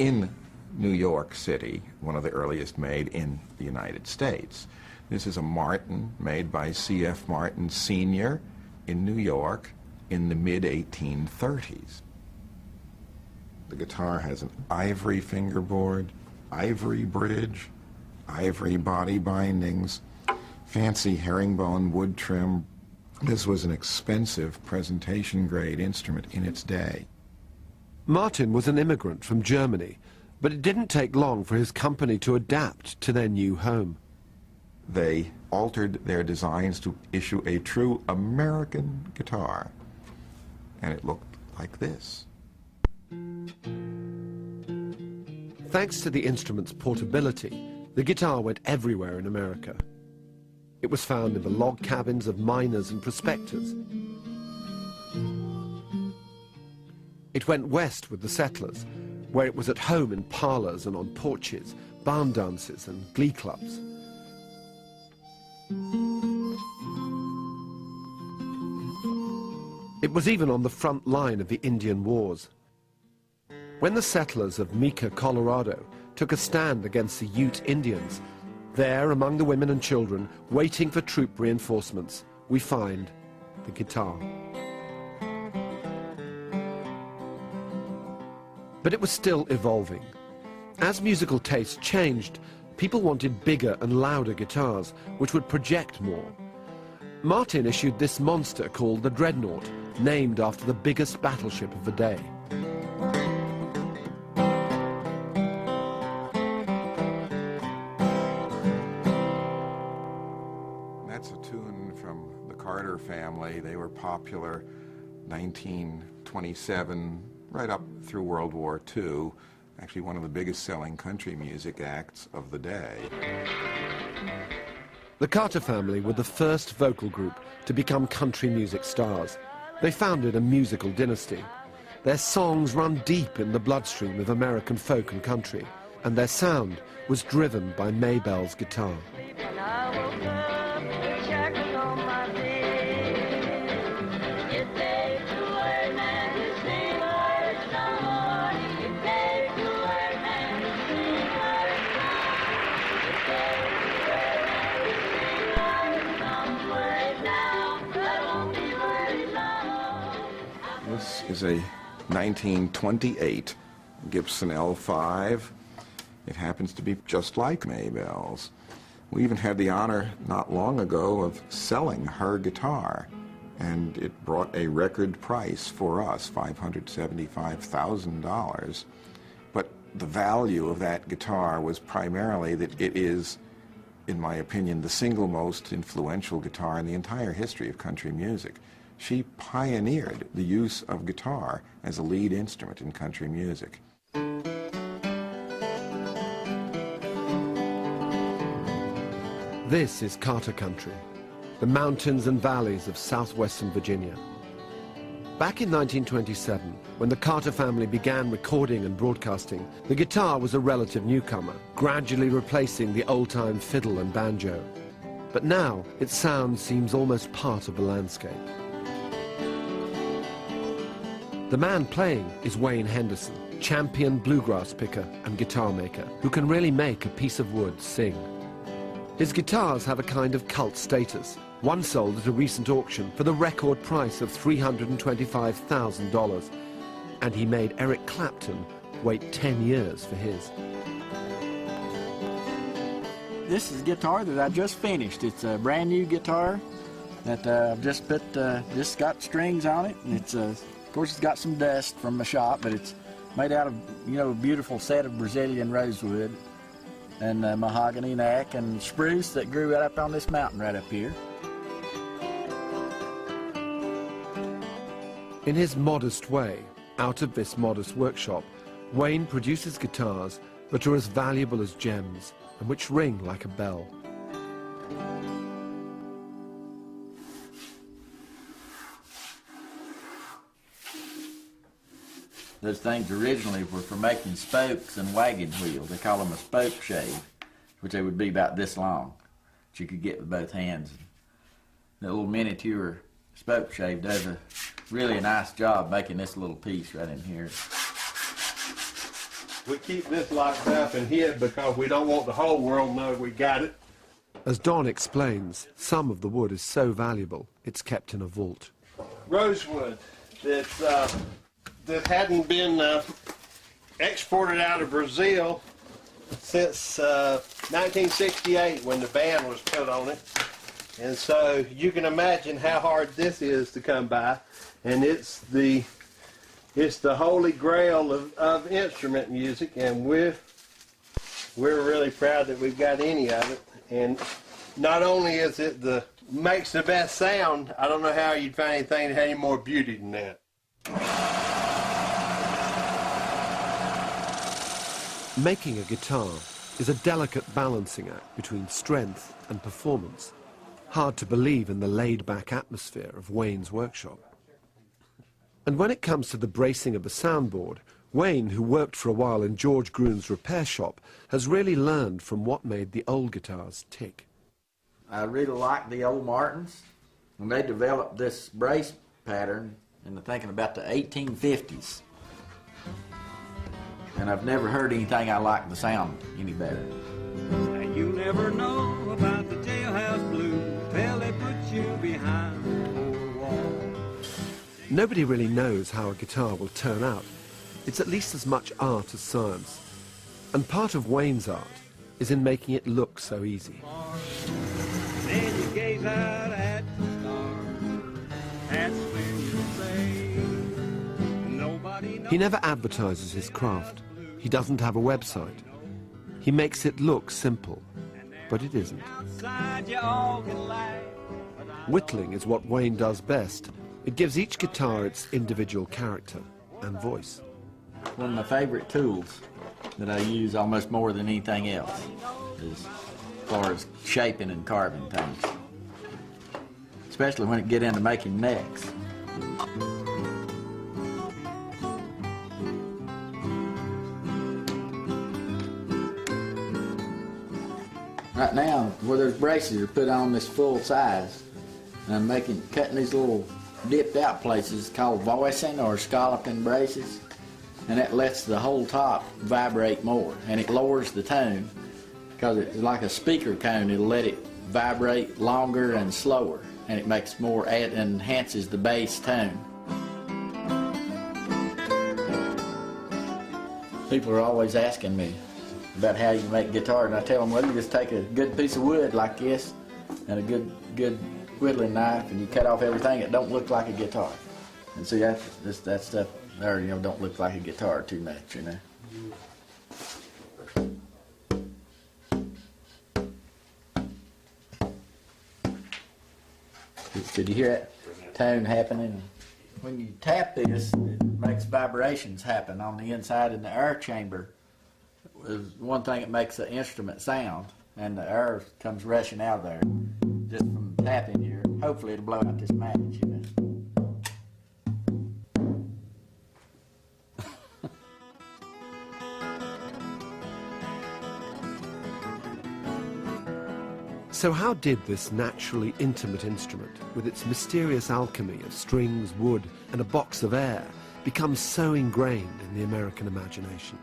in New York City, one of the earliest made in the United States. This is a Martin made by C.F. Martin Sr. in New York in the mid-1830s. The guitar has an ivory fingerboard, ivory bridge, ivory body bindings, fancy herringbone wood trim. This was an expensive presentation-grade instrument in its day. Martin was an immigrant from Germany, but it didn't take long for his company to adapt to their new home. They altered their designs to issue a true American guitar, and it looked like this. Thanks to the instrument's portability, the guitar went everywhere in America. It was found in the log cabins of miners and prospectors. It went west with the settlers, where it was at home in parlors and on porches, barn dances and glee clubs. It was even on the front line of the Indian Wars. When the settlers of Meeker, Colorado, took a stand against the Ute Indians, there, among the women and children, waiting for troop reinforcements, we find the guitar. But it was still evolving. As musical tastes changed, people wanted bigger and louder guitars, which would project more. Martin issued this monster called the Dreadnought, named after the biggest battleship of the day. That's a tune from the Carter family. They were popular 1927, right up through World War II. Actually one of the biggest selling country music acts of the day. The Carter family were the first vocal group to become country music stars. They founded a musical dynasty. Their songs run deep in the bloodstream of American folk and country, and their sound was driven by Maybelle's guitar. This is a 1928 Gibson L5. It happens to be just like Maybelle's. We even had the honor not long ago of selling her guitar, and it brought a record price for us, $575,000. But the value of that guitar was primarily that it is, in my opinion, the single most influential guitar in the entire history of country music. She pioneered the use of guitar as a lead instrument in country music. This is Carter country, the mountains and valleys of southwestern Virginia. Back in 1927, when the Carter family began recording and broadcasting, the guitar was a relative newcomer, gradually replacing the old-time fiddle and banjo. But now, its sound seems almost part of the landscape. The man playing is Wayne Henderson, champion bluegrass picker and guitar maker, who can really make a piece of wood sing. His guitars have a kind of cult status. One sold at a recent auction for the record price of $325,000, and he made Eric Clapton wait 10 years for his. This is a guitar that I just finished. It's a brand new guitar that I've just put, just got strings on it, and it's of course it's got some dust from my shop, but it's made out of, you know, a beautiful set of Brazilian rosewood and mahogany neck and spruce that grew right up on this mountain right up here. In his modest way, out of this modest workshop, Wayne produces guitars that are as valuable as gems and which ring like a bell. Those things originally were for making spokes and wagon wheels. They call them a spoke shave, which they would be about this long, that you could get with both hands. The little miniature spoke shave does really a nice job making this little piece right in here. We keep this locked up and hid because we don't want the whole world to know we got it. As Don explains, some of the wood is so valuable it's kept in a vault. Rosewood that hadn't been exported out of Brazil since 1968 when the ban was put on it. And so you can imagine how hard this is to come by. And it's the holy grail of instrument music, and we're really proud that we've got any of it. And not only is it makes the best sound, I don't know how you'd find anything that had any more beauty than that. Making a guitar is a delicate balancing act between strength and performance. Hard to believe in the laid-back atmosphere of Wayne's workshop. And when it comes to the bracing of the soundboard, Wayne, who worked for a while in George Gruhn's repair shop, has really learned from what made the old guitars tick. I really like the old Martins. When they developed this brace pattern in thinking about the 1850s. And I've never heard anything I like the sound any better. And you never know about the jailhouse blues till they put you behind the wall. Nobody really knows how a guitar will turn out. It's at least as much art as science. And part of Wayne's art is in making it look so easy. Then you gaze out at the stars. That's when you say, nobody knows. He never advertises his craft. He doesn't have a website. He makes it look simple, but it isn't. Outside you all can laugh. Whittling is what Wayne does best. It gives each guitar its individual character and voice. One of my favorite tools that I use almost more than anything else is as far as shaping and carving things, especially when it get into making necks. Right now, where there's braces are put on this full size, and I'm cutting these little dipped out places called voicing or scalloping braces, and that lets the whole top vibrate more, and it lowers the tone because it's like a speaker cone. It'll let it vibrate longer and slower, and it makes more, enhances the bass tone. People are always asking me about how you make guitar, and I tell them, well, you just take a good piece of wood like this and a good whittling knife, and you cut off everything that don't look like a guitar. And see, that stuff there, don't look like a guitar too much, Did you hear that tone happening? When you tap this, it makes vibrations happen on the inside in the air chamber. Is one thing that makes the instrument sound, and the air comes rushing out of there just from tapping here. Hopefully it'll blow out this match, So how did this naturally intimate instrument, with its mysterious alchemy of strings, wood, and a box of air, become so ingrained in the American imagination?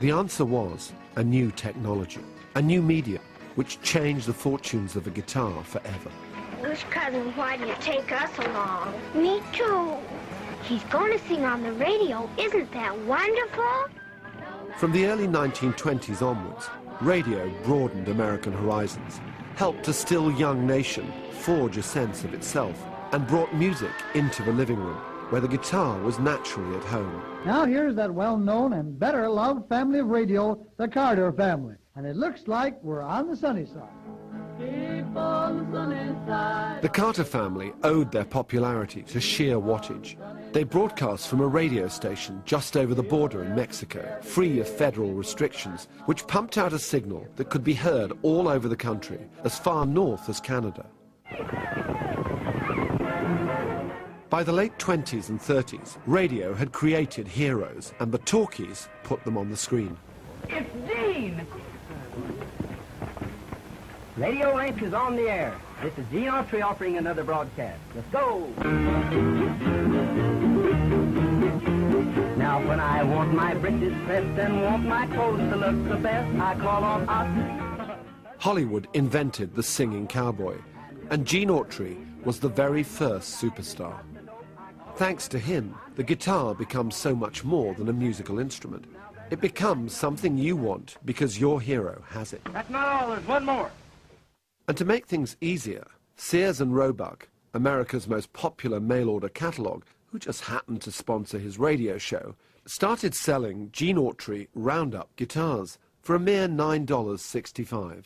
The answer was a new technology, a new medium, which changed the fortunes of a guitar forever. Wish, cousin, why do you take us along? Me too. He's going to sing on the radio. Isn't that wonderful? From the early 1920s onwards, radio broadened American horizons, helped a still young nation forge a sense of itself, and brought music into the living room, where the guitar was naturally at home. Now here's that well-known and better-loved family of radio, the Carter family. And it looks like we're on the sunny side. Keep on the sunny side. The Carter family owed their popularity to sheer wattage. They broadcast from a radio station just over the border in Mexico, free of federal restrictions, which pumped out a signal that could be heard all over the country, as far north as Canada. By the late 20s and 30s, radio had created heroes, and the talkies put them on the screen. It's Dean! Radio Link is on the air. This is Gene Autry offering another broadcast. Let's go! Now when I want my britches pressed and want my clothes to look the best, I call on us. Hollywood invented the singing cowboy, and Gene Autry was the very first superstar. Thanks to him, the guitar becomes so much more than a musical instrument. It becomes something you want because your hero has it. That's not all, there's one more. And to make things easier, Sears and Roebuck, America's most popular mail-order catalogue, who just happened to sponsor his radio show, started selling Gene Autry Roundup guitars for a mere $9.65.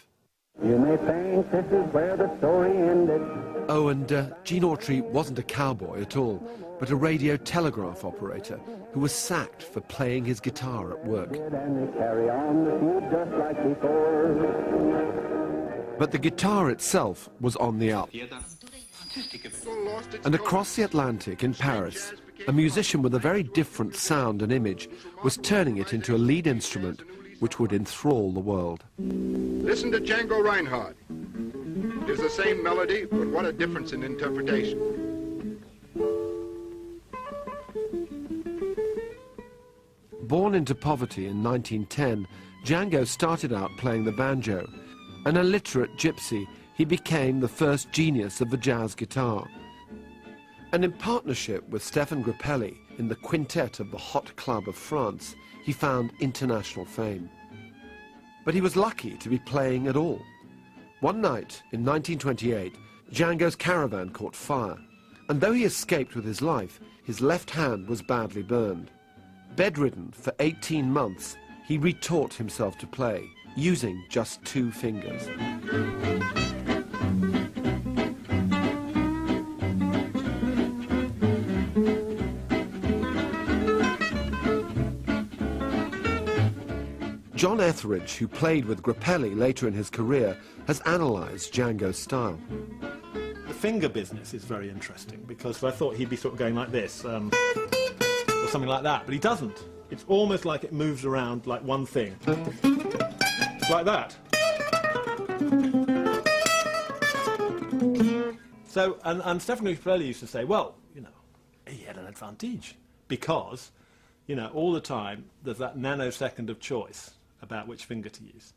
You may think this is where the story ended. Oh, and Gene Autry wasn't a cowboy at all, but a radio telegraph operator who was sacked for playing his guitar at work. And they carry on the feud just like before. But the guitar itself was on the up. And across the Atlantic in Paris, a musician with a very different sound and image was turning it into a lead instrument which would enthrall the world. Listen to Django Reinhardt. It is the same melody, but what a difference in interpretation. Born into poverty in 1910, Django started out playing the banjo. An illiterate gypsy, he became the first genius of the jazz guitar. And in partnership with Stéphane Grappelli in the quintet of the Hot Club of France, he found international fame. But he was lucky to be playing at all. One night in 1928, Django's caravan caught fire, and though he escaped with his life, his left hand was badly burned. Bedridden for 18 months, he retaught himself to play, using just 2 fingers. John Etheridge, who played with Grappelli later in his career, has analysed Django's style. The finger business is very interesting because I thought he'd be sort of going like this, or something like that, but he doesn't. It's almost like it moves around like one thing. Like that. So, and Stefano Grappelli used to say, well, you know, he had an advantage because, you know, all the time there's that nanosecond of choice about which finger to use.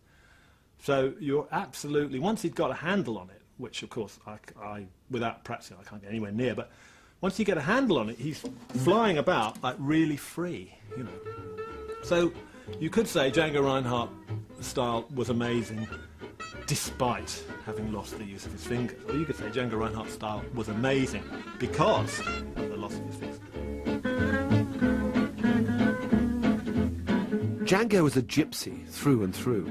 So you're absolutely, once he'd got a handle on it, which of course I without practicing I can't get anywhere near, but once you get a handle on it, he's flying about like really free, you know. So you could say Django Reinhardt's style was amazing despite having lost the use of his fingers. Or you could say Django Reinhardt's style was amazing because of the loss of his fingers. Django was a gypsy through and through,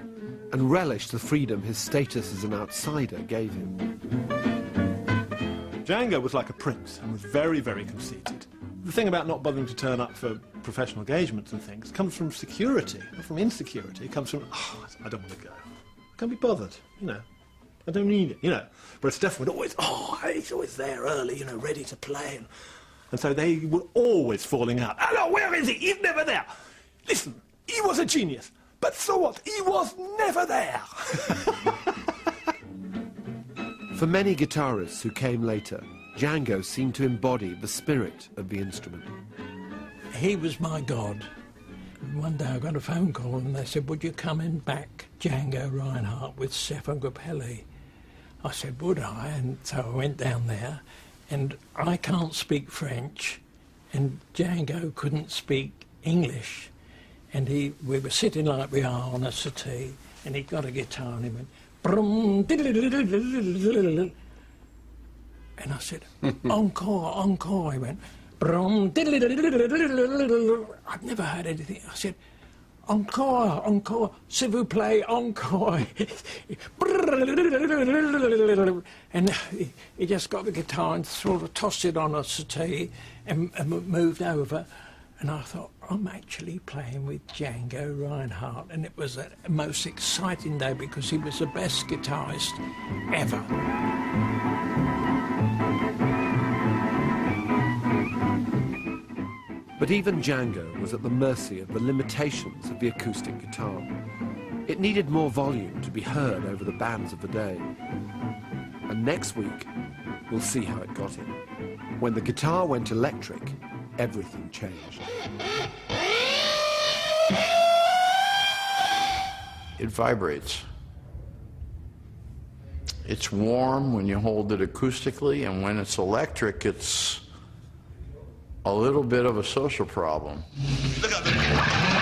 and relished the freedom his status as an outsider gave him. Django was like a prince and was very, very conceited. The thing about not bothering to turn up for professional engagements and things comes from security, not from insecurity. It comes from, oh, I don't want to go. I can't be bothered, you know. I don't need it, you know. Whereas Steph would always, oh, he's always there early, you know, ready to play. And so they were always falling out. Hello, where is he? He's never there. Listen, he was a genius. But so what? He was never there. For many guitarists who came later, Django seemed to embody the spirit of the instrument. He was my god. And one day I got a phone call and they said, would you come in back Django Reinhardt with Stefan Grappelli? I said, would I? And so I went down there, and I can't speak French, and Django couldn't speak English. And we were sitting like we are on a settee, and he got a guitar and he went, brum, diddle-diddle-diddle-diddle-diddle. And I said, encore, encore. He went, brum, diddle-diddle-diddle-diddle-diddle. I've never heard anything. I said, encore, encore, s'il vous plaît, encore. And he just got the guitar and sort of tossed it on a settee and moved over. And I thought, I'm actually playing with Django Reinhardt. And it was the most exciting day because he was the best guitarist ever. But even Django was at the mercy of the limitations of the acoustic guitar. It needed more volume to be heard over the bands of the day. And next week, we'll see how it got him. When the guitar went electric, everything changed. it vibrates. It's warm when you hold it acoustically, and when it's electric, it's a little bit of a social problem. Look up.